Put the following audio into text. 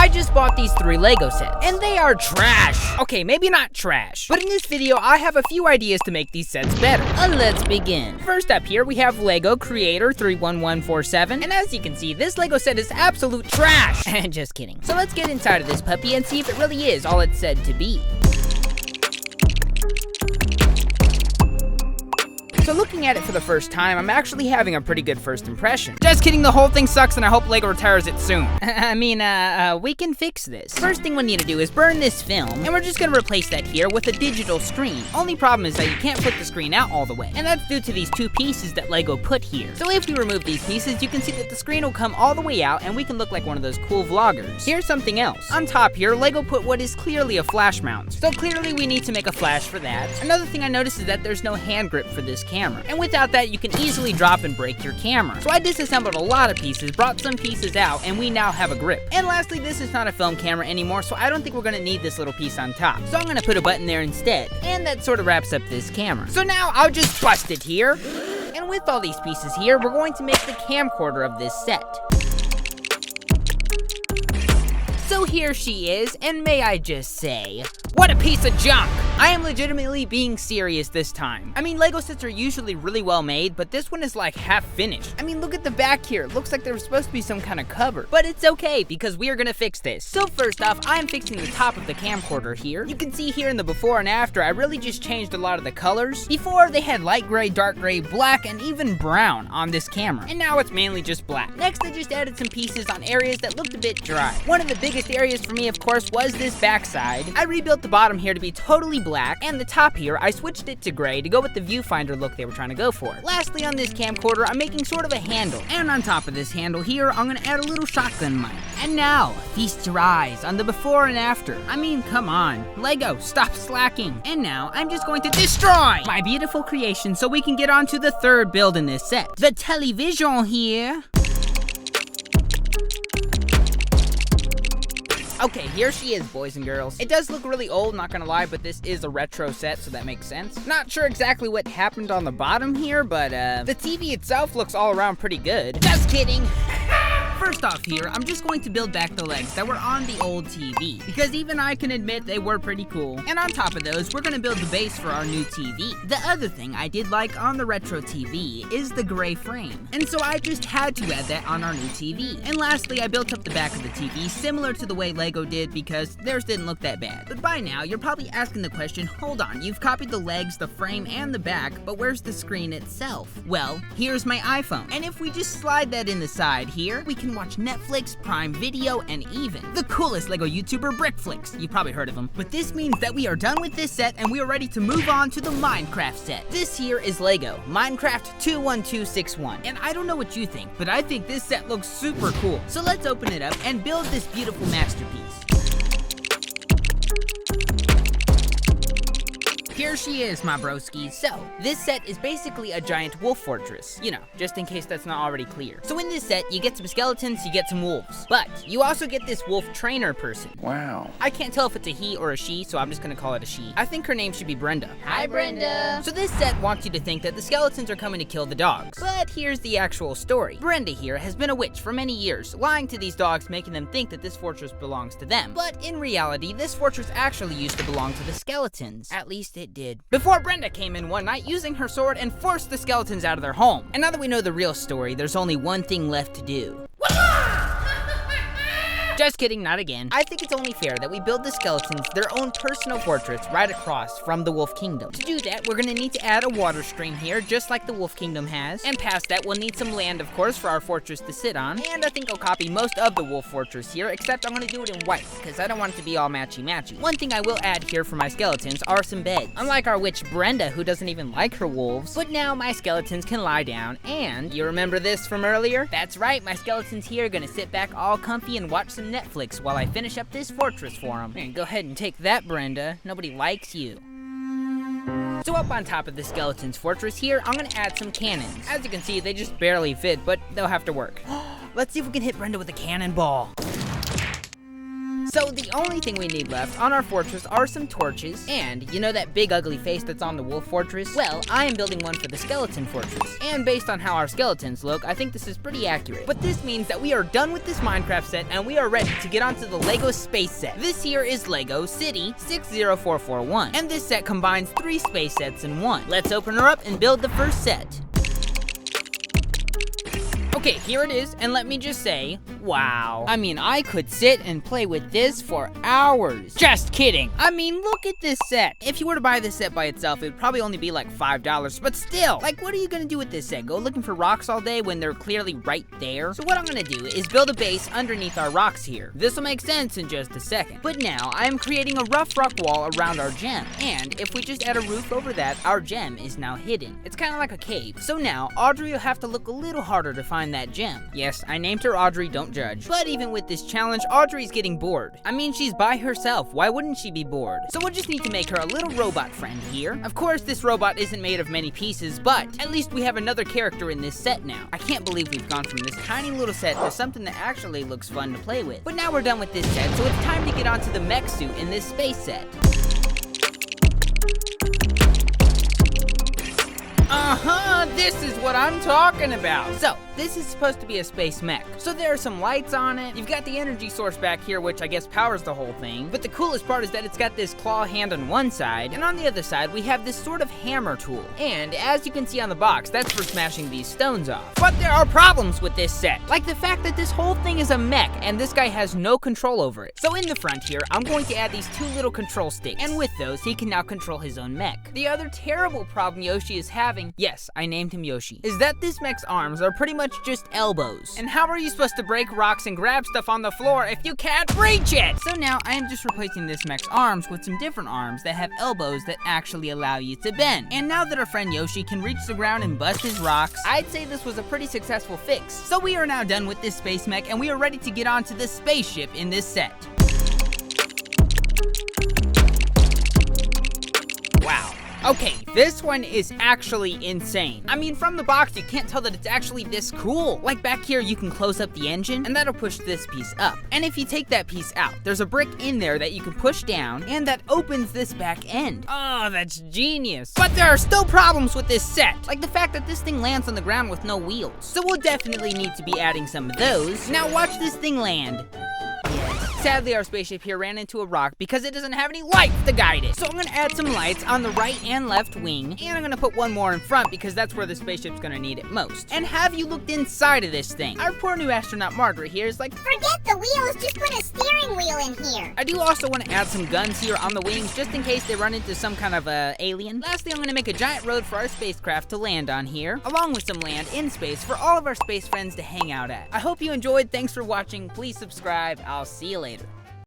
just bought these 3 Lego sets, and they are trash. Okay, maybe not trash, but in this video, I have a few ideas to make these sets better. Let's begin. First up here, we have Lego Creator 31147, and as you can see, this Lego set is absolute trash. Just kidding. So let's get inside of this puppy and see if it really is all it's said to be. So looking at it for the first time, I'm actually having a pretty good first impression. Just kidding, the whole thing sucks and I hope Lego retires it soon. We can fix this. First thing we need to do is burn this film, and we're just gonna replace that here with a digital screen. Only problem is that you can't flip the screen out all the way, and that's due to these 2 pieces that Lego put here. So if we remove these pieces, you can see that the screen will come all the way out and we can look like one of those cool vloggers. Here's something else. On top here, Lego put what is clearly a flash mount. So clearly we need to make a flash for that. Another thing I noticed is that there's no hand grip for this camera. And without that, you can easily drop and break your camera. So I disassembled a lot of pieces, brought some pieces out, and we now have a grip. And lastly, this is not a film camera anymore, so I don't think we're gonna need this little piece on top. So I'm gonna put a button there instead. And that sort of wraps up this camera. So now I'll just bust it here. And with all these pieces here, we're going to make the camcorder of this set. So here she is, and may I just say, what a piece of junk! I am legitimately being serious this time. I mean, Lego sets are usually really well made, but this one is like half finished. I mean, look at the back here. It looks like there was supposed to be some kind of cover. But it's okay, because we are gonna fix this. So first off, I am fixing the top of the camcorder here. You can see here in the before and after, I really just changed a lot of the colors. Before, they had light gray, dark gray, black, and even brown on this camera. And now it's mainly just black. Next, I just added some pieces on areas that looked a bit dry. One of the biggest areas for me, of course, was this backside. I rebuilt the bottom here to be totally black, and the top here, I switched it to gray to go with the viewfinder look they were trying to go for. Lastly, on this camcorder, I'm making sort of a handle. And on top of this handle here, I'm gonna add a little shotgun mic. And now, feast your eyes on the before and after. I mean, come on. Lego, stop slacking. And now, I'm just going to destroy my beautiful creation so we can get on to the 3rd build in this set. The television here. Okay, here she is, boys and girls. It does look really old, not gonna lie, but this is a retro set, so that makes sense. Not sure exactly what happened on the bottom here, but the TV itself looks all around pretty good. Just kidding. First off here, I'm just going to build back the legs that were on the old TV, because even I can admit they were pretty cool. And on top of those, we're gonna build the base for our new TV. The other thing I did like on the retro TV is the gray frame, and so I just had to add that on our new TV. And lastly, I built up the back of the TV similar to the way Lego did, because theirs didn't look that bad. But by now, you're probably asking the question, hold on, you've copied the legs, the frame, and the back, but where's the screen itself? Well, here's my iPhone, and if we just slide that in the side here, we can watch Netflix, Prime Video, and even the coolest Lego YouTuber, Brickflix. You've probably heard of him. But this means that we are done with this set and we are ready to move on to the Minecraft set. This here is Lego Minecraft 21261. And I don't know what you think, but I think this set looks super cool. So let's open it up and build this beautiful masterpiece. Here she is, my broskies. So, this set is basically a giant wolf fortress. You know, just in case that's not already clear. So in this set, you get some skeletons, you get some wolves. But, you also get this wolf trainer person. Wow. I can't tell if it's a he or a she, so I'm just gonna call it a she. I think her name should be Brenda. Hi, Brenda. So this set wants you to think that the skeletons are coming to kill the dogs. But here's the actual story. Brenda here has been a witch for many years, lying to these dogs, making them think that this fortress belongs to them. But in reality, this fortress actually used to belong to the skeletons. At least it did. Before Brenda came in one night using her sword and forced the skeletons out of their home. And now that we know the real story, there's only one thing left to do. Just kidding, not again. I think it's only fair that we build the skeletons their own personal fortress right across from the Wolf Kingdom. To do that, we're gonna need to add a water stream here, just like the Wolf Kingdom has. And past that, we'll need some land, of course, for our fortress to sit on. And I think I'll copy most of the Wolf Fortress here, except I'm gonna do it in white, because I don't want it to be all matchy-matchy. One thing I will add here for my skeletons are some beds. Unlike our witch Brenda, who doesn't even like her wolves, but now my skeletons can lie down, and you remember this from earlier? That's right, my skeletons here are gonna sit back all comfy and watch some Netflix while I finish up this fortress for them. Here, go ahead and take that, Brenda. Nobody likes you. So up on top of the skeleton's fortress here, I'm gonna add some cannons. As you can see, they just barely fit, but they'll have to work. Let's see if we can hit Brenda with a cannonball. So the only thing we need left on our fortress are some torches, and you know that big ugly face that's on the wolf fortress? Well, I am building one for the skeleton fortress, and based on how our skeletons look, I think this is pretty accurate. But this means that we are done with this Minecraft set, and we are ready to get onto the LEGO space set. This here is LEGO City 60441, and this set combines 3 space sets in one. Let's open her up and build the first set. Okay, here it is, and let me just say, wow. I mean, I could sit and play with this for hours. Just kidding. I mean, look at this set. If you were to buy this set by itself, it would probably only be like $5, but still, like, what are you gonna do with this set? Go looking for rocks all day when they're clearly right there? So what I'm gonna do is build a base underneath our rocks here. This will make sense in just a second. But now, I am creating a rough rock wall around our gem, and if we just add a roof over that, our gem is now hidden. It's kind of like a cave. So now, Audrey will have to look a little harder to find that gem. Yes, I named her Audrey, don't judge. But even with this challenge, Audrey's getting bored. I mean, she's by herself, why wouldn't she be bored? So we'll just need to make her a little robot friend here. Of course, this robot isn't made of many pieces, but at least we have another character in this set now. I can't believe we've gone from this tiny little set to something that actually looks fun to play with. But now we're done with this set, so it's time to get onto the mech suit in this space set. This is what I'm talking about. So, this is supposed to be a space mech. So there are some lights on it. You've got the energy source back here, which I guess powers the whole thing. But the coolest part is that it's got this claw hand on one side, and on the other side, we have this sort of hammer tool. And as you can see on the box, that's for smashing these stones off. But there are problems with this set, like the fact that this whole thing is a mech, and this guy has no control over it. So in the front here, I'm going to add these 2 little control sticks, and with those, he can now control his own mech. The other terrible problem Yoshi is having, yes, I named him Yoshi, is that this mech's arms are pretty much just elbows. And how are you supposed to break rocks and grab stuff on the floor if you can't reach it? So now I am just replacing this mech's arms with some different arms that have elbows that actually allow you to bend. And now that our friend Yoshi can reach the ground and bust his rocks, I'd say this was a pretty successful fix. So we are now done with this space mech, and we are ready to get onto the spaceship in this set. Wow. Okay, this one is actually insane. I mean, from the box, you can't tell that it's actually this cool. Like back here, you can close up the engine, and that'll push this piece up. And if you take that piece out, there's a brick in there that you can push down, and that opens this back end. Oh, that's genius. But there are still problems with this set, like the fact that this thing lands on the ground with no wheels. So we'll definitely need to be adding some of those. Now watch this thing land. Sadly, our spaceship here ran into a rock because it doesn't have any lights to guide it. So I'm gonna add some lights on the right and left wing, and I'm gonna put one more in front because that's where the spaceship's gonna need it most. And have you looked inside of this thing? Our poor new astronaut Margaret here is like, forget the wheels, just put a steering wheel in here. I do also want to add some guns here on the wings just in case they run into some kind of alien. Lastly, I'm gonna make a giant road for our spacecraft to land on here, along with some land in space for all of our space friends to hang out at. I hope you enjoyed. Thanks for watching. Please subscribe. I'll see you later.